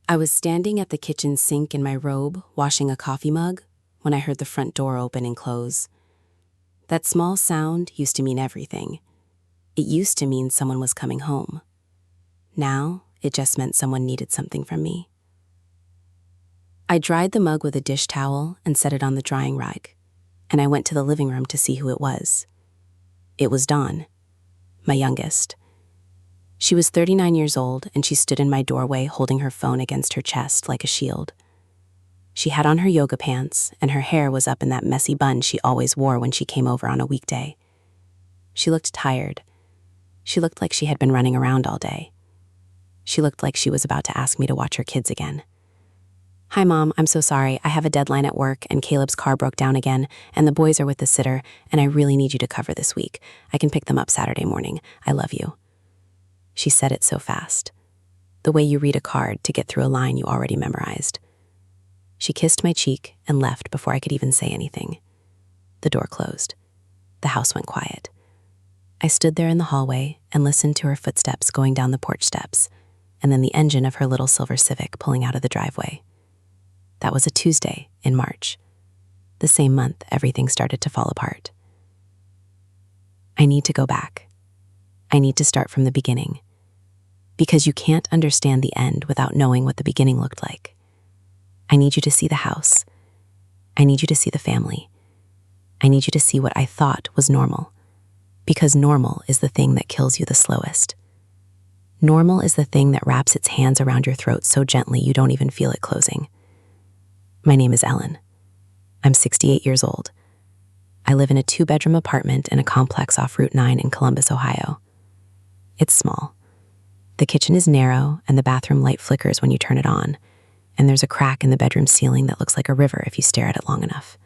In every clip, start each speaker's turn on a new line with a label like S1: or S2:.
S1: I was standing at the kitchen sink in my robe, washing a coffee mug, when I heard the front door open and close. That small sound used to mean everything. It used to mean someone was coming home. Now, it just meant someone needed something from me. I dried the mug with a dish towel and set it on the drying rack, and I went to the living room to see who it was. It was Dawn, my youngest. She was 39 years old, and she stood in my doorway holding her phone against her chest like a shield. She had on her yoga pants, and her hair was up in that messy bun she always wore when she came over on a weekday. She looked tired. She looked like she had been running around all day. She looked like she was about to ask me to watch her kids again. "Hi, Mom, I'm so sorry. I have a deadline at work, and Caleb's car broke down again, and the boys are with the sitter, and I really need you to cover this week. I can pick them up Saturday morning. I love you." She said it so fast, the way you read a card to get through a line you already memorized. She kissed my cheek and left before I could even say anything. The door closed. The house went quiet. I stood there in the hallway and listened to her footsteps going down the porch steps, and then the engine of her little silver Civic pulling out of the driveway. That was a Tuesday in March. The same month everything started to fall apart. I need to go back. I need to start from the beginning. Because you can't understand the end without knowing what the beginning looked like. I need you to see the house. I need you to see the family. I need you to see what I thought was normal. Because normal is the thing that kills you the slowest. Normal is the thing that wraps its hands around your throat so gently you don't even feel it closing. My name is Ellen. I'm 68 years old. I live in a 2-bedroom apartment in a complex off Route 9 in Columbus, Ohio. It's small. The kitchen is narrow, and the bathroom light flickers when you turn it on, and there's a crack in the bedroom ceiling that looks like a river if you stare at it long enough.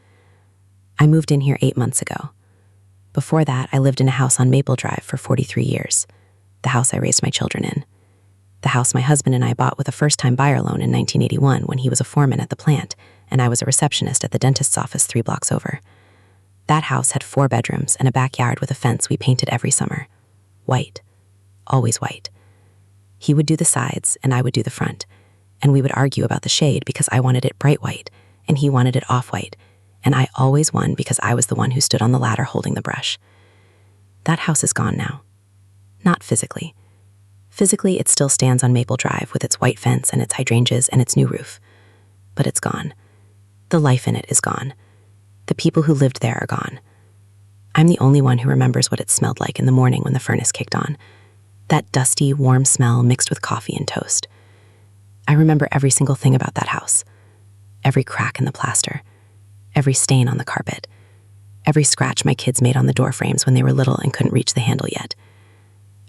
S1: I moved in here 8 months ago. Before that, I lived in a house on Maple Drive for 43 years, the house I raised my children in, the house my husband and I bought with a first-time buyer loan in 1981 when he was a foreman at the plant, and I was a receptionist at the dentist's office 3 blocks over. That house had 4 bedrooms and a backyard with a fence we painted every summer. White. Always white. He would do the sides, and I would do the front, and we would argue about the shade because I wanted it bright white, and he wanted it off-white, and I always won because I was the one who stood on the ladder holding the brush. That house is gone now. Not physically. Physically, it still stands on Maple Drive with its white fence and its hydrangeas and its new roof. But it's gone. The life in it is gone. The people who lived there are gone. I'm the only one who remembers what it smelled like in the morning when the furnace kicked on. That dusty, warm smell mixed with coffee and toast. I remember every single thing about that house. Every crack in the plaster. Every stain on the carpet. Every scratch my kids made on the door frames when they were little and couldn't reach the handle yet.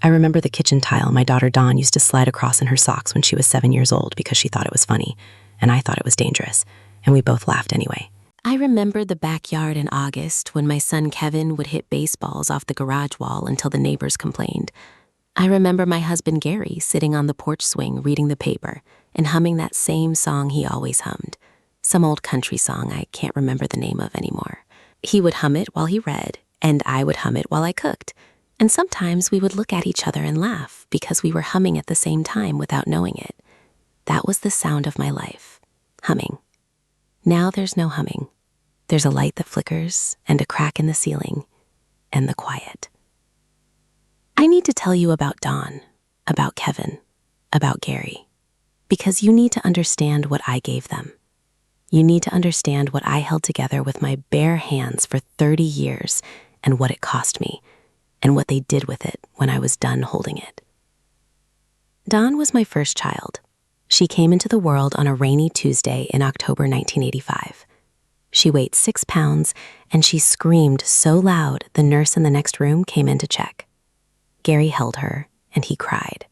S1: I remember the kitchen tile my daughter Dawn used to slide across in her socks when she was 7 years old because she thought it was funny, and I thought it was dangerous, and we both laughed anyway. I remember the backyard in August when my son Kevin would hit baseballs off the garage wall until the neighbors complained. I remember my husband Gary sitting on the porch swing reading the paper and humming that same song he always hummed, some old country song I can't remember the name of anymore. He would hum it while he read, and I would hum it while I cooked, and sometimes we would look at each other and laugh because we were humming at the same time without knowing it. That was the sound of my life, humming. Now there's no humming. There's a light that flickers and a crack in the ceiling and the quiet. I need to tell you about Dawn, about Kevin, about Gary, because you need to understand what I gave them. You need to understand what I held together with my bare hands for 30 years and what it cost me and what they did with it when I was done holding it. Dawn was my first child. She came into the world on a rainy Tuesday in October 1985. She weighed 6 pounds, and she screamed so loud the nurse in the next room came in to check. Gary held her, and he cried.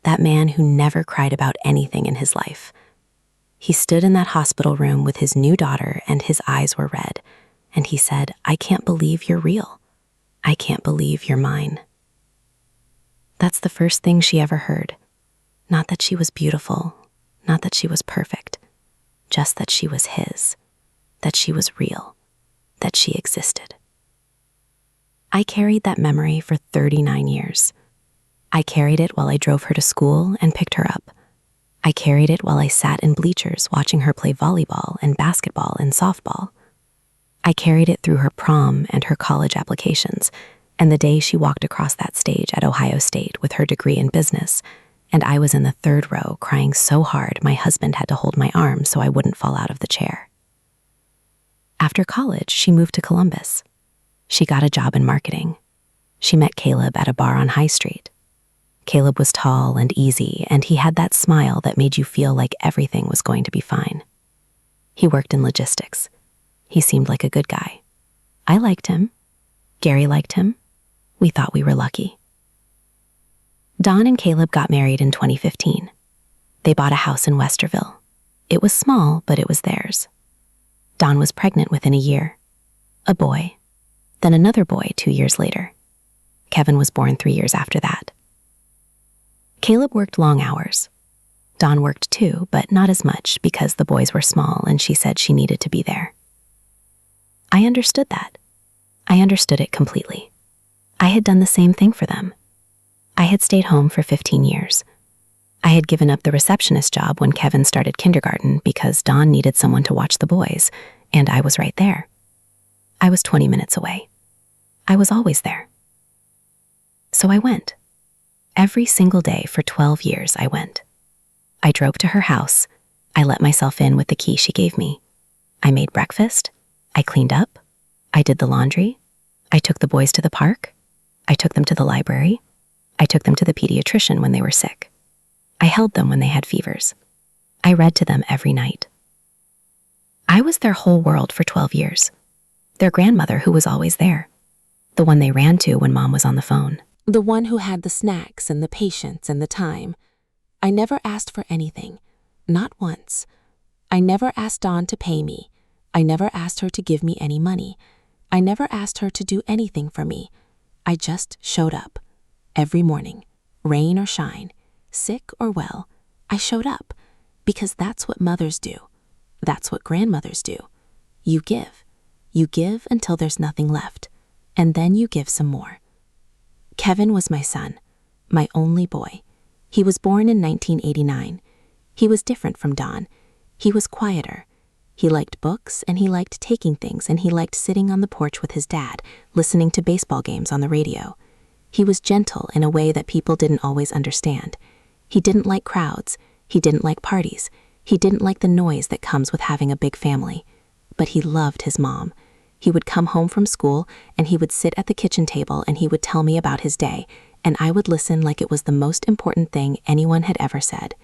S1: That man who never cried about anything in his life. He stood in that hospital room with his new daughter, and his eyes were red, and he said, "I can't believe you're real. I can't believe you're mine." That's the first thing she ever heard. Not that she was beautiful, not that she was perfect, just that she was his, that she was real, that she existed. I carried that memory for 39 years. I carried it while I drove her to school and picked her up. I carried it while I sat in bleachers watching her play volleyball and basketball and softball. I carried it through her prom and her college applications, and the day she walked across that stage at Ohio State with her degree in business, and I was in the third row crying so hard my husband had to hold my arm so I wouldn't fall out of the chair. After college, she moved to Columbus. She got a job in marketing. She met Caleb at a bar on High Street. Caleb was tall and easy, and he had that smile that made you feel like everything was going to be fine. He worked in logistics. He seemed like a good guy. I liked him. Gary liked him. We thought we were lucky. Dawn and Caleb got married in 2015. They bought a house in Westerville. It was small, but it was theirs. Dawn was pregnant within a year. A boy. Then another boy 2 years later. Kevin was born 3 years after that. Caleb worked long hours. Dawn worked too, but not as much because the boys were small and she said she needed to be there. I understood that. I understood it completely. I had done the same thing for them. I had stayed home for 15 years. I had given up the receptionist job when Kevin started kindergarten because Dawn needed someone to watch the boys, and I was right there. I was 20 minutes away. I was always there. So I went. Every single day for 12 years I went. I drove to her house. I let myself in with the key she gave me. I made breakfast. I cleaned up. I did the laundry. I took the boys to the park. I took them to the library. I took them to the pediatrician when they were sick. I held them when they had fevers. I read to them every night. I was their whole world for 12 years. Their grandmother who was always there. The one they ran to when Mom was on the phone.
S2: The one who had the snacks and the patience and the time. I never asked for anything. Not once. I never asked Dawn to pay me. I never asked her to give me any money. I never asked her to do anything for me. I just showed up. Every morning, rain or shine, sick or well, I showed up. Because that's what mothers do. That's what grandmothers do. You give. You give until there's nothing left. And then you give some more. Kevin was my son, my only boy. He was born in 1989. He was different from Dawn. He was quieter. He liked books, and he liked taking things, and he liked sitting on the porch with his dad, listening to baseball games on the radio. He was gentle in a way that people didn't always understand. He didn't like crowds. He didn't like parties. He didn't like the noise that comes with having a big family. But he loved his mom. He would come home from school, and he would sit at the kitchen table, and he would tell me about his day, and I would listen like it was the most important thing anyone had ever said.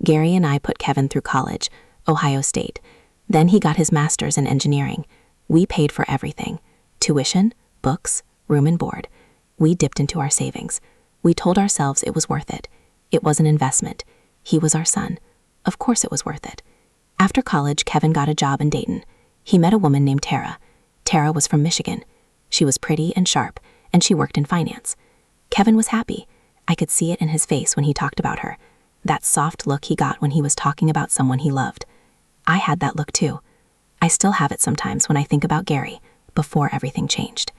S2: Gary and I put Kevin through college, Ohio State. Then he got his master's in engineering. We paid for everything. Tuition, books, room and board. We dipped into our savings. We told ourselves it was worth it. It was an investment. He was our son. Of course it was worth it. After college, Kevin got a job in Dayton. He met a woman named Tara. Tara was from Michigan. She was pretty and sharp, and she worked in finance. Kevin was happy. I could see it in his face when he talked about her. That soft look he got when he was talking about someone he loved. I had that look too. I still have it sometimes when I think about Gary, before everything changed.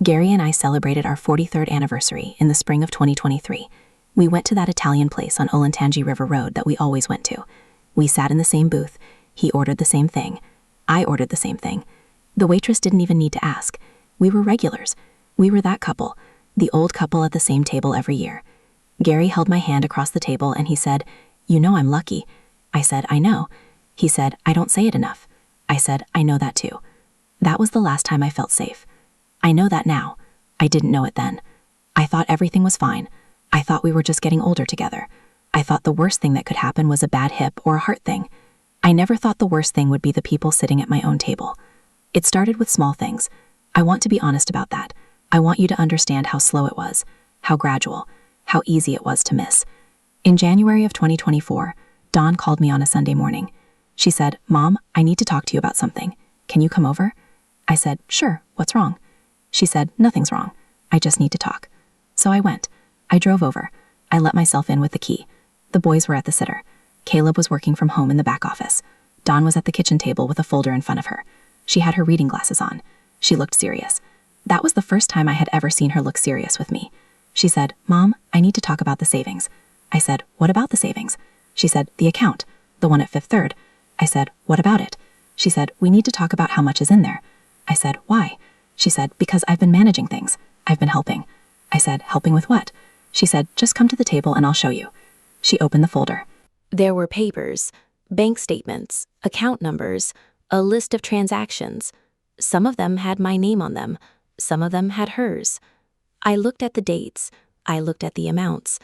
S2: Gary and I celebrated our 43rd anniversary in the spring of 2023. We went to that Italian place on Olentangy River Road that we always went to. We sat in the same booth. He ordered the same thing. I ordered the same thing. The waitress didn't even need to ask. We were regulars. We were that couple, the old couple at the same table every year. Gary held my hand across the table and he said, "You know I'm lucky." I said, "I know." He said, "I don't say it enough." I said, "I know that too." That was the last time I felt safe. I know that now. I didn't know it then. I thought everything was fine. I thought we were just getting older together. I thought the worst thing that could happen was a bad hip or a heart thing. I never thought the worst thing would be the people sitting at my own table. It started with small things. I want to be honest about that. I want you to understand how slow it was, how gradual, how easy it was to miss. In January of 2024, Dawn called me on a Sunday morning. She said, "Mom, I need to talk to you about something. Can you come over?" I said, "Sure, what's wrong?" She said, "Nothing's wrong. I just need to talk." So I went. I drove over. I let myself in with the key. The boys were at the sitter. Caleb was working from home in the back office. Dawn was at the kitchen table with a folder in front of her. She had her reading glasses on. She looked serious. That was the first time I had ever seen her look serious with me. She said, "Mom, I need to talk about the savings." I said, "What about the savings?"
S3: She said, the account, the one at Fifth Third. I said, what about it? She said, we need to talk about how much is in there. I said, why? She said, because I've been managing things. I've been helping. I said, helping with what? She said, just come to the table and I'll show you. She opened the folder.
S2: There were papers, bank statements, account numbers, a list of transactions. Some of them had my name on them. Some of them had hers. I looked at the dates. I looked at the amounts.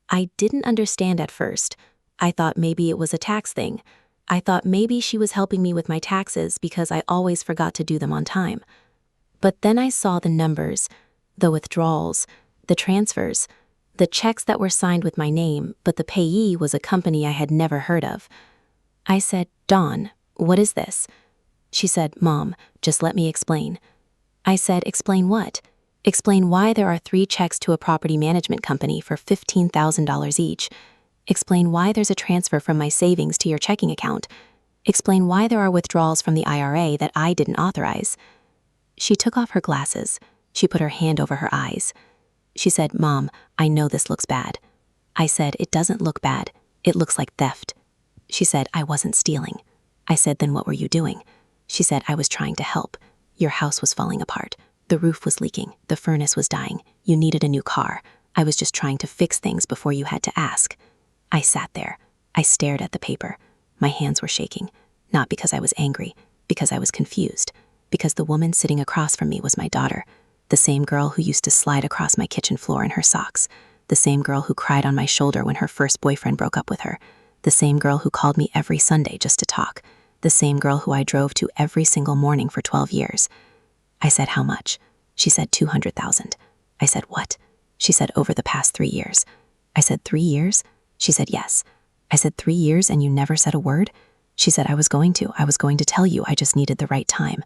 S2: I didn't understand at first. I thought maybe it was a tax thing. I thought maybe she was helping me with my taxes because I always forgot to do them on time. But then I saw the numbers, the withdrawals, the transfers, the checks that were signed with my name, but the payee was a company I had never heard of. I said, Dawn, what is this? She said, Mom, just let me explain. I said, explain what? Explain why there are 3 checks to a property management company for $15,000 each. Explain why there's a transfer from my savings to your checking account. Explain why there are withdrawals from the IRA that I didn't authorize. She took off her glasses. She put her hand over her eyes. She said, Mom, I know this looks bad. I said, it doesn't look bad. It looks like theft. She said, I wasn't stealing. I said, then what were you doing? She said, I was trying to help. Your house was falling apart. The roof was leaking. The furnace was dying. You needed a new car. I was just trying to fix things before you had to ask. I sat there. I stared at the paper. My hands were shaking, not because I was angry, because I was confused, because the woman sitting across from me was my daughter, the same girl who used to slide across my kitchen floor in her socks, the same girl who cried on my shoulder when her first boyfriend broke up with her, the same girl who called me every Sunday just to talk, the same girl who I drove to every single morning for 12 years. I said, how much? She said, 200,000. I said, what? She said, over the past 3 years. I said, 3 years? She said, yes. I said, 3 years and you never said a word? She said, I was going to tell you, I just needed the right time.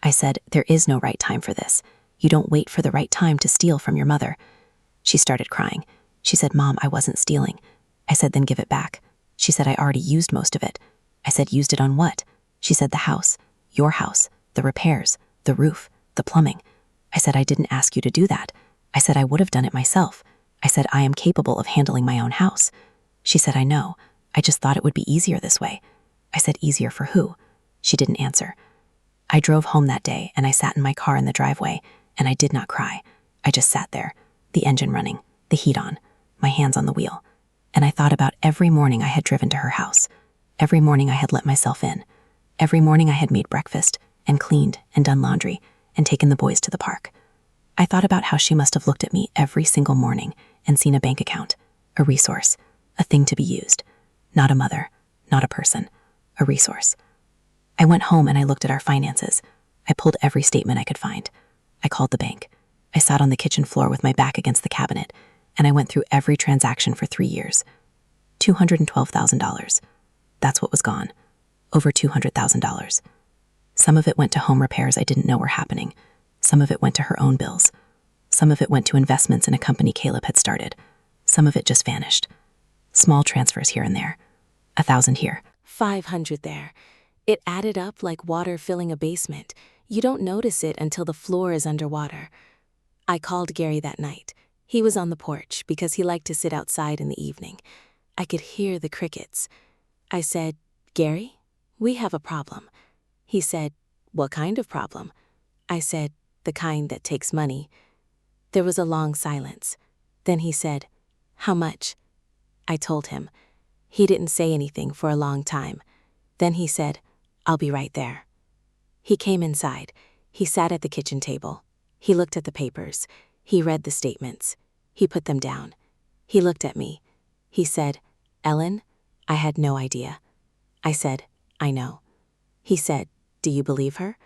S2: I said, there is no right time for this. You don't wait for the right time to steal from your mother. She started crying. She said, Mom, I wasn't stealing. I said, then give it back. She said, I already used most of it. I said, used it on what? She said, the house, your house, the repairs, the roof, the plumbing. I said, I didn't ask you to do that. I said, I would have done it myself. I said, I am capable of handling my own house. She said, I know. I just thought it would be easier this way. I said, easier for who? She didn't answer. I drove home that day and I sat in my car in the driveway and I did not cry. I just sat there, the engine running, the heat on, my hands on the wheel. And I thought about every morning I had driven to her house. Every morning I had let myself in. Every morning I had made breakfast and cleaned and done laundry and taken the boys to the park. I thought about how she must have looked at me every single morning and seen a bank account, a resource, a thing to be used. Not a mother, not a person, a resource. I went home and I looked at our finances. I pulled every statement I could find. I called the bank. I sat on the kitchen floor with my back against the cabinet, and I went through every transaction for 3 years. $212,000. That's what was gone. Over $200,000. Some of it went to home repairs I didn't know were happening. Some of it went to her own bills. Some of it went to investments in a company Caleb had started. Some of it just vanished. Small transfers here and there. 1,000 here. 500 there. It added up like water filling a basement. You don't notice it until the floor is underwater. I called Gary that night. He was on the porch because he liked to sit outside in the evening. I could hear the crickets. I said, Gary, we have a problem. He said, what kind of problem? I said, the kind that takes money. There was a long silence. Then he said, how much? I told him. He didn't say anything for a long time. Then he said, I'll be right there. He came inside. He sat at the kitchen table. He looked at the papers. He read the statements. He put them down. He looked at me. He said, Ellen, I had no idea. I said, I know. He said, do you believe her?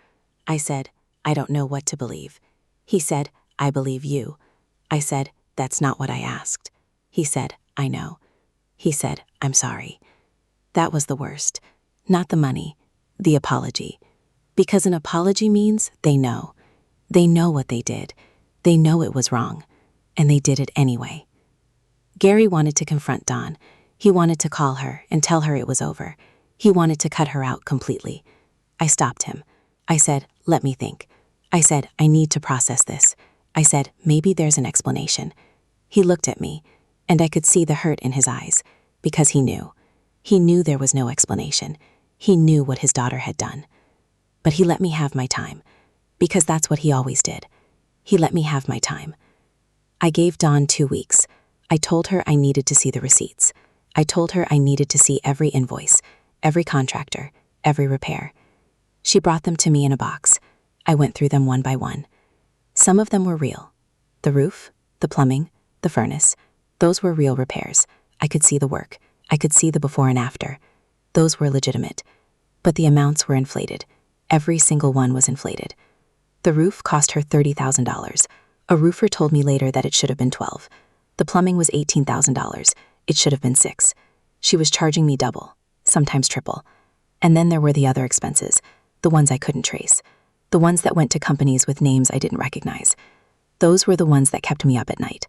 S2: I said, I don't know what to believe. He said, I believe you. I said, that's not what I asked. He said, I know. He said, I'm sorry. That was the worst. Not the money, the apology. Because an apology means they know. They know what they did. They know it was wrong. And they did it anyway. Gary wanted to confront Dawn. He wanted to call her and tell her it was over. He wanted to cut her out completely. I stopped him. I said, let me think. I said, I need to process this. I said, maybe there's an explanation. He looked at me, and I could see the hurt in his eyes, because he knew.
S1: He knew there was no explanation. He knew what his daughter had done. But he let me have my time, because that's what he always did. He let me have my time. I gave Dawn 2 weeks. I told her I needed to see the receipts. I told her I needed to see every invoice, every contractor, every repair. She brought them to me in a box. I went through them one by one. Some of them were real. The roof, the plumbing, the furnace, those were real repairs. I could see the work. I could see the before and after. Those were legitimate. But the amounts were inflated. Every single one was inflated. The roof cost her $30,000. A roofer told me later that it should have been $12,000. The plumbing was $18,000. It should have been $6,000. She was charging me double, sometimes triple. And then there were the other expenses, the ones I couldn't trace, the ones that went to companies with names I didn't recognize. Those were the ones that kept me up at night.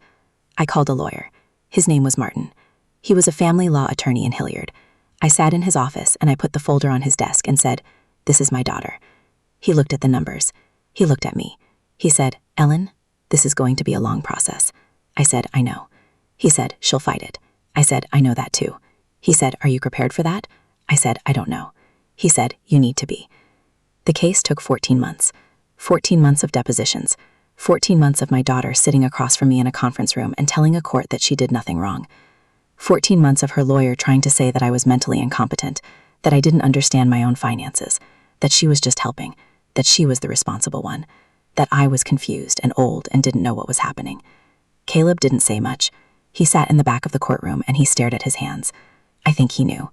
S1: I called a lawyer. His name was Martin. He was a family law attorney in Hilliard. I sat in his office and I put the folder on his desk and said, "This is my daughter." He looked at the numbers. He looked at me. He said, "Ellen, this is going to be a long process." I said, "I know." He said, "She'll fight it." I said, "I know that too." He said, "Are you prepared for that?" I said, "I don't know." He said, "You need to be." The case took 14 months. 14 months of depositions. 14 months of my daughter sitting across from me in a conference room and telling a court that she did nothing wrong. 14 months of her lawyer trying to say that I was mentally incompetent, that I didn't understand my own finances, that she was just helping, that she was the responsible one, that I was confused and old and didn't know what was happening. Caleb didn't say much. He sat in the back of the courtroom and he stared at his hands. I think he knew.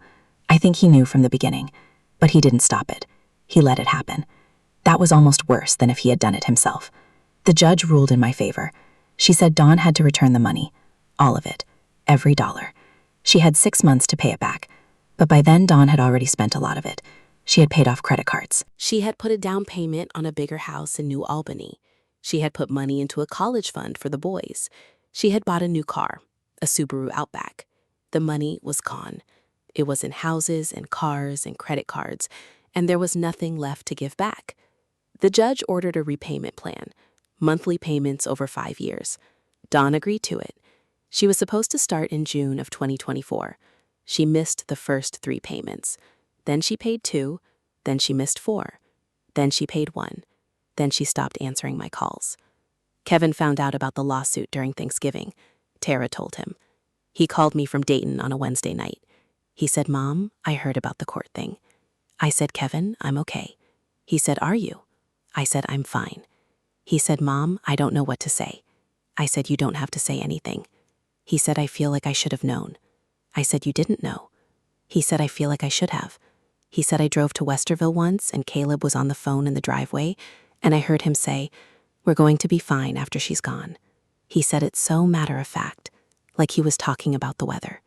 S1: I think he knew from the beginning. But he didn't stop it. He let it happen. That was almost worse than if he had done it himself. The judge ruled in my favor. She said Dawn had to return the money. All of it. Every dollar. She had 6 months to pay it back. But by then Dawn had already spent a lot of it. She had paid off credit cards.
S2: She had put a down payment on a bigger house in New Albany. She had put money into a college fund for the boys. She had bought a new car, a Subaru Outback. The money was gone. It was in houses and cars and credit cards, and there was nothing left to give back. The judge ordered a repayment plan, monthly payments over 5 years. Dawn agreed to it. She was supposed to start in June of 2024. She missed the first 3 payments. Then she paid 2, then she missed 4. Then she paid 1. Then she stopped answering my calls. Kevin found out about the lawsuit during Thanksgiving. Tara told him. He called me from Dayton on a Wednesday night. He said, "Mom, I heard about the court thing." I said, "Kevin, I'm okay." He said, "Are you?" I said, "I'm fine." He said, "Mom, I don't know what to say." I said, "You don't have to say anything." He said, "I feel like I should have known." I said, "You didn't know." He said, "I feel like I should have." He said, "I drove to Westerville once and Caleb was on the phone in the driveway and I heard him say, 'We're going to be fine after she's gone.'" He said it so matter-of-fact, like he was talking about the weather.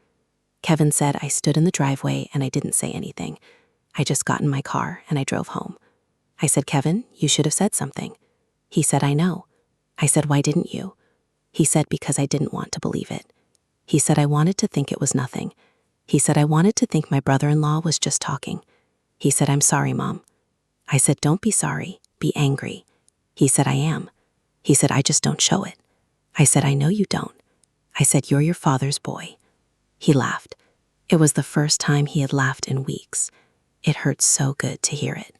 S2: Kevin said I stood in the driveway and I didn't say anything. I just got in my car and I drove home. I said, "Kevin, you should have said something." He said, "I know." I said, "Why didn't you?" He said, "Because I didn't want to believe it." He said, "I wanted to think it was nothing." He said, "I wanted to think my brother-in-law was just talking." He said, "I'm sorry, Mom." I said, "Don't be sorry, be angry." He said, "I am." He said, "I just don't show it." I said, "I know you don't." I said, "You're your father's boy." He laughed. It was the first time he had laughed in weeks. It hurt so good to hear it.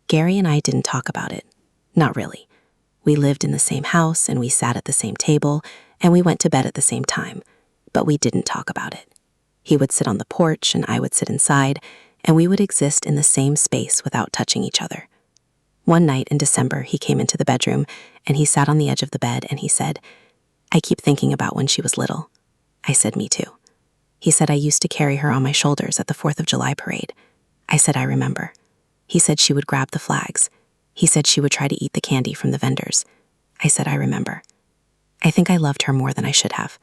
S2: Gary and I didn't talk about it. Not really. We lived in the same house and we sat at the same table and we went to bed at the same time, but we didn't talk about it. He would sit on the porch and I would sit inside, and we would exist in the same space without touching each other. One night in December, he came into the bedroom and he sat on the edge of the bed and he said, "I keep thinking about when she was little." I said, "Me too." He said, "I used to carry her on my shoulders at the 4th of July parade." I said, "I remember." He said she would grab the flags. He said she would try to eat the candy from the vendors. I said, "I remember." I think I loved her more than I should have.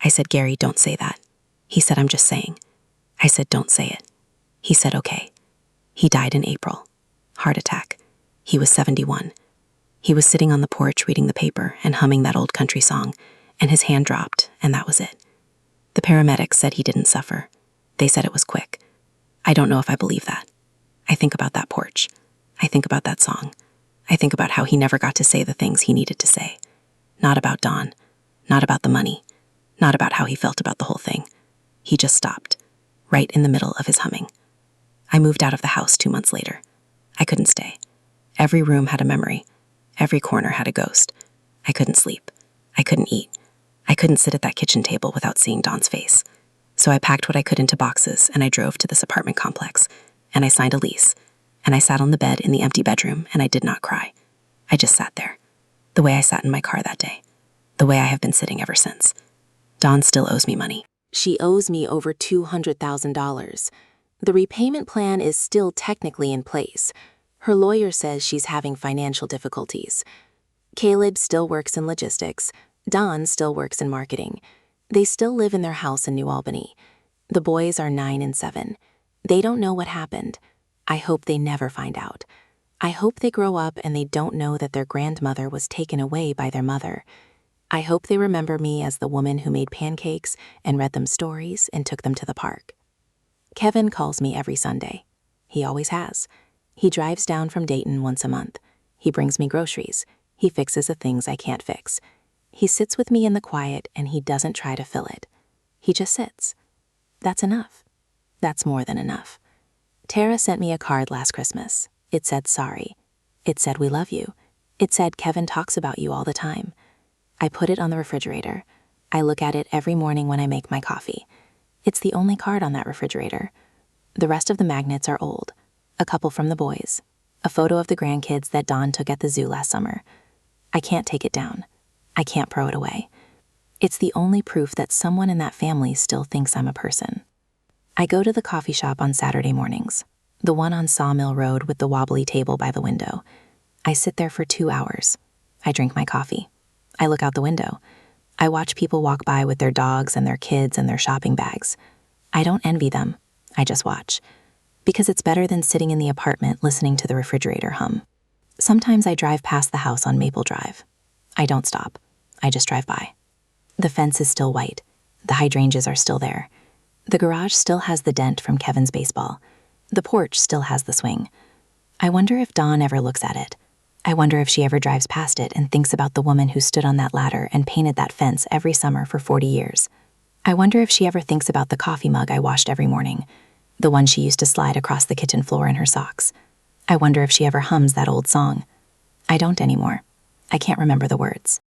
S2: I said, "Gary, don't say that." He said, "I'm just saying." I said, "Don't say it." He said, "Okay." He died in April. Heart attack. He was 71. He was sitting on the porch reading the paper and humming that old country song, and his hand dropped, and that was it. The paramedics said he didn't suffer. They said it was quick. I don't know if I believe that. I think about that porch. I think about that song. I think about how he never got to say the things he needed to say. Not about Dawn. Not about the money. Not about how he felt about the whole thing. He just stopped.
S1: right in the middle of his humming. I moved out of the house 2 months later. I couldn't stay. Every room had a memory. Every corner had a ghost. I couldn't sleep. I couldn't eat. I couldn't sit at that kitchen table without seeing Don's face. So I packed what I could into boxes and I drove to this apartment complex, and I signed a lease, and I sat on the bed in the empty bedroom and I did not cry. I just sat there, the way I sat in my car that day, the way I have been sitting ever since. Dawn still owes me money.
S2: She owes me over $200,000. The repayment plan is still technically in place. Her lawyer says she's having financial difficulties. Caleb still works in logistics. Dawn still works in marketing. They still live in their house in New Albany. The boys are 9 and 7. They don't know what happened. I hope they never find out. I hope they grow up and they don't know that their grandmother was taken away by their mother. I hope they remember me as the woman who made pancakes and read them stories and took them to the park. Kevin calls me every Sunday. He always has. He drives down from Dayton once a month. He brings me groceries. He fixes the things I can't fix. He sits with me in the quiet and he doesn't try to fill it. He just sits. That's enough. That's more than enough. Tara sent me a card last Christmas. It said sorry. It said we love you. It said Kevin talks about you all the time. I put it on the refrigerator. I look at it every morning when I make my coffee. It's the only card on that refrigerator. The rest of the magnets are old. A couple from the boys. A photo of the grandkids that Dawn took at the zoo last summer. I can't take it down. I can't throw it away. It's the only proof that someone in that family still thinks I'm a person. I go to the coffee shop on Saturday mornings, the one on Sawmill Road with the wobbly table by the window. I sit there for 2 hours. I drink my coffee. I look out the window. I watch people walk by with their dogs and their kids and their shopping bags. I don't envy them. I just watch. Because it's better than sitting in the apartment listening to the refrigerator hum. Sometimes I drive past the house on Maple Drive. I don't stop. I just drive by. The fence is still white. The hydrangeas are still there. The garage still has the dent from Kevin's baseball. The porch still has the swing. I wonder if Dawn ever looks at it. I wonder if she ever drives past it and thinks about the woman who stood on that ladder and painted that fence every summer for 40 years. I wonder if she ever thinks about the coffee mug I washed every morning, the one she used to slide across the kitchen floor in her socks. I wonder if she ever hums that old song. I don't anymore. I can't remember the words.